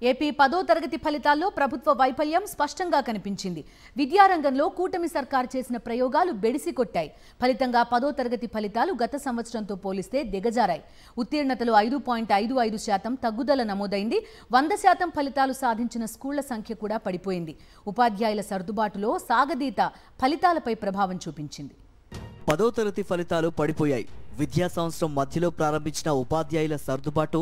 AP 10వ తరగతి ఫలితాల్లో ప్రభుత్వ వైఫల్యం స్పష్టంగా కనిపించింది. విద్యారంగంలో కూటమి సర్కార్ చేసిన ప్రయోగాలు బెడిసి కొట్టాయి. ఫలితంగా 10వ తరగతి ఫలితాలు గత సంవత్సరంతో పోలిస్తే దిగజారాయి. ఉత్తీర్ణతలో 5.55% తగ్గుదల నమోదైంది. 100% ఫలితాలు సాధించిన స్కూళ్ల సంఖ్య కూడా పడిపోయింది. ఉపాధ్యాయుల సర్దుబాటులో సాగదీత ఫలితాలపై ప్రభావం చూపించింది. 10వ తరగతి ఫలితాలు పడిపోయాయి. విద్యా సంవత్సరం మధ్యలో ప్రారంభించిన ఉపాధ్యాయుల సర్దుబాటు,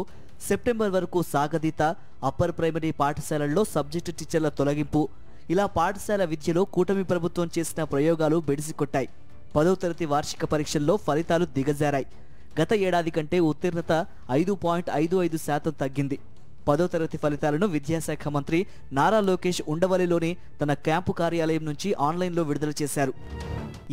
సెప్టెంబర్ వరకు సాగదీత, అప్పర్ ప్రైమరీ పాఠశాలల్లో సబ్జెక్టు టీచర్ల తొలగింపు, ఇలా పాఠశాల విద్యలో కూటమి ప్రభుత్వం చేసిన ప్రయోగాలు బెడిసికొట్టాయి. 10వ తరగతి వార్షిక పరీక్షల్లో ఫలితాలు దిగజారాయి. గత ఏడాది కంటే ఉత్తీర్ణత 5.55% తగ్గింది. 10వ తరగతి ఫలితాలను విద్యాశాఖ మంత్రి నారా లోకేష్ ఉండవల్లిలోని తన క్యాంపు కార్యాలయం నుంచి ఆన్లైన్లో విడుదల చేశారు.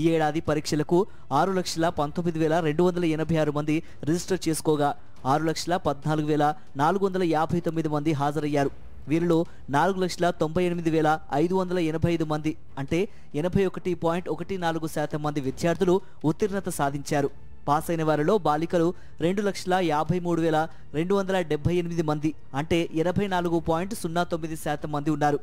ఈ ఏడాది పరీక్షలకు 6,19,286 మంది రిజిస్టర్ చేసుకోగా 6,14,459 మంది హాజరయ్యారు. వీరిలో 4,98,585 మంది అంటే 81.14% మంది విద్యార్థులు ఉత్తీర్ణత సాధించారు. పాస్ అయిన వారిలో బాలికలు 2,53,278 మంది అంటే 84.09% మంది ఉన్నారు.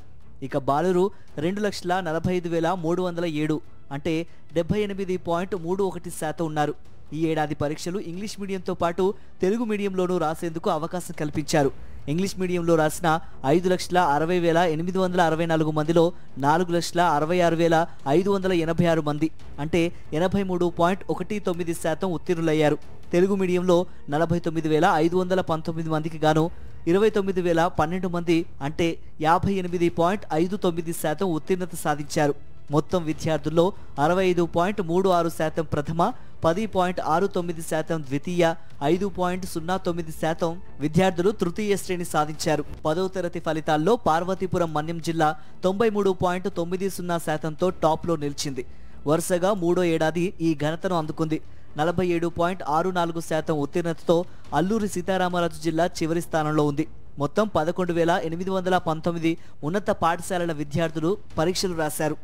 ఇక బాలురు 2,45,307 అంటే 78.31% ఉన్నారు. ఈ ఏడాది పరీక్షలు ఇంగ్లీష్ మీడియంతో పాటు తెలుగు మీడియంలోనూ రాసేందుకు అవకాశం కల్పించారు. ఇంగ్లీష్ మీడియంలో రాసిన 5,60,864 మందిలో 4,66,586 మంది అంటే 83.19% ఉత్తీర్ణులయ్యారు. తెలుగు మీడియంలో 49,519 మందికి గాను 29,012 మంది అంటే 58.59% ఉత్తీర్ణత సాధించారు. మొత్తం విద్యార్థుల్లో 65.36% ప్రథమ, 10.69% ద్వితీయ, 5.09% విద్యార్థులు తృతీయ శ్రేణి సాధించారు. 10వ తరగతి ఫలితాల్లో పార్వతీపురం మన్యం జిల్లా 93.90%తో టాప్లో నిలిచింది. వరుసగా మూడో ఏడాది ఈ ఘనతను అందుకుంది. 47.64% ఉత్తీర్ణతతో అల్లూరి సీతారామరాజు జిల్లా చివరి స్థానంలో ఉంది. మొత్తం 11,819 ఉన్నత పాఠశాలల విద్యార్థులు పరీక్షలు రాశారు.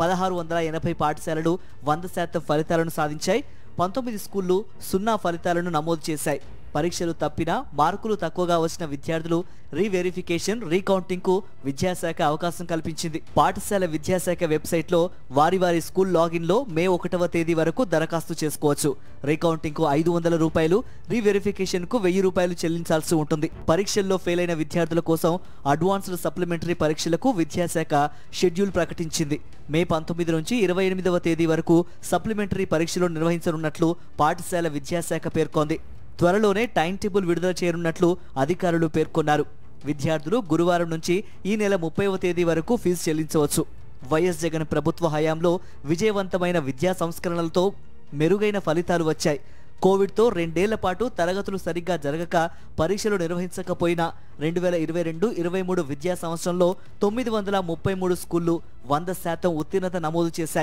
1,680 పాఠశాలలు 100% ఫలితాలను సాధించాయి. 19 స్కూళ్లు 0 ఫలితాలను నమోదు చేశాయి. పరీక్షలు తప్పినా మార్కులు తక్కువగా వచ్చిన విద్యార్థులు రీవెరిఫికేషన్, రీకౌంటింగ్ కు విద్యాశాఖ అవకాశం కల్పించింది. పాఠశాల విద్యాశాఖ వెబ్సైట్లో వారి స్కూల్ లాగిన్ లో మే 1వ తేదీ వరకు దరఖాస్తు చేసుకోవచ్చు. రీకౌంటింగ్ కు 500 రూపాయలు, రీవెరిఫికేషన్ కు 1000 రూపాయలు చెల్లించాల్సి ఉంటుంది. పరీక్షల్లో ఫెయిల్ అయిన విద్యార్థుల కోసం అడ్వాన్స్డ్ సప్లిమెంటరీ పరీక్షలకు విద్యాశాఖ షెడ్యూల్ ప్రకటించింది. మే 19 నుంచి 28వ తేదీ వరకు సప్లిమెంటరీ పరీక్షలు నిర్వహించనున్నట్లు పాఠశాల విద్యాశాఖ పేర్కొంది. త్వరలోనే టైం టేబుల్ విడుదల చేయనున్నట్లు అధికారులు పేర్కొన్నారు. విద్యార్థులు గురువారం నుంచి ఈ నెల 30వ తేదీ వరకు ఫీజు చెల్లించవచ్చు. వైఎస్ జగన్ ప్రభుత్వ హయాంలో విజయవంతమైన విద్యా సంస్కరణలతో మెరుగైన ఫలితాలు వచ్చాయి. కోవిడ్తో 2 ఏళ్ల పాటు తరగతులు సరిగ్గా జరగక పరీక్షలు నిర్వహించకపోయినా 2022-23 విద్యా సంవత్సరంలో 933 స్కూళ్లు 100% ఉత్తీర్ణత నమోదు చేశాయి.